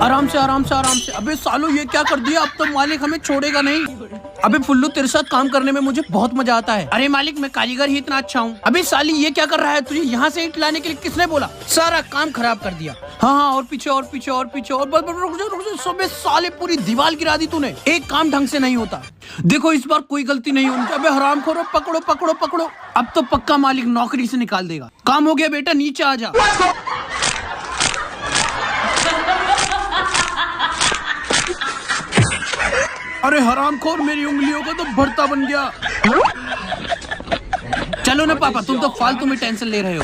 आराम से आराम से आराम से। अबे सालो ये क्या कर दिया, अब तो मालिक हमें छोड़ेगा नहीं। अबे फुल्लू तेरे साथ काम करने में मुझे बहुत मजा आता है। अरे मालिक मैं कारीगर ही इतना अच्छा हूँ। अबे साली ये क्या कर रहा है, तुझे यहाँ से ईंट लाने के लिए किसने बोला? सारा काम खराब कर दिया। हाँ हाँ और पीछे और पीछे और पीछे और बस रुक जा सबे साले पूरी दीवार गिरा दी तूने। एक काम ढंग से नहीं होता। देखो इस बार कोई गलती नहीं होनी। अबे हरामखोरो पकड़ो पकड़ो पकड़ो। अब तो पक्का मालिक नौकरी से निकाल देगा। काम हो गया बेटा, नीचे आ जा। अरे हरामखोर मेरी उंगलियों का तो भरता बन गया। चलो ना पापा, तुम तो फालतू में टेंशन ले रहे हो।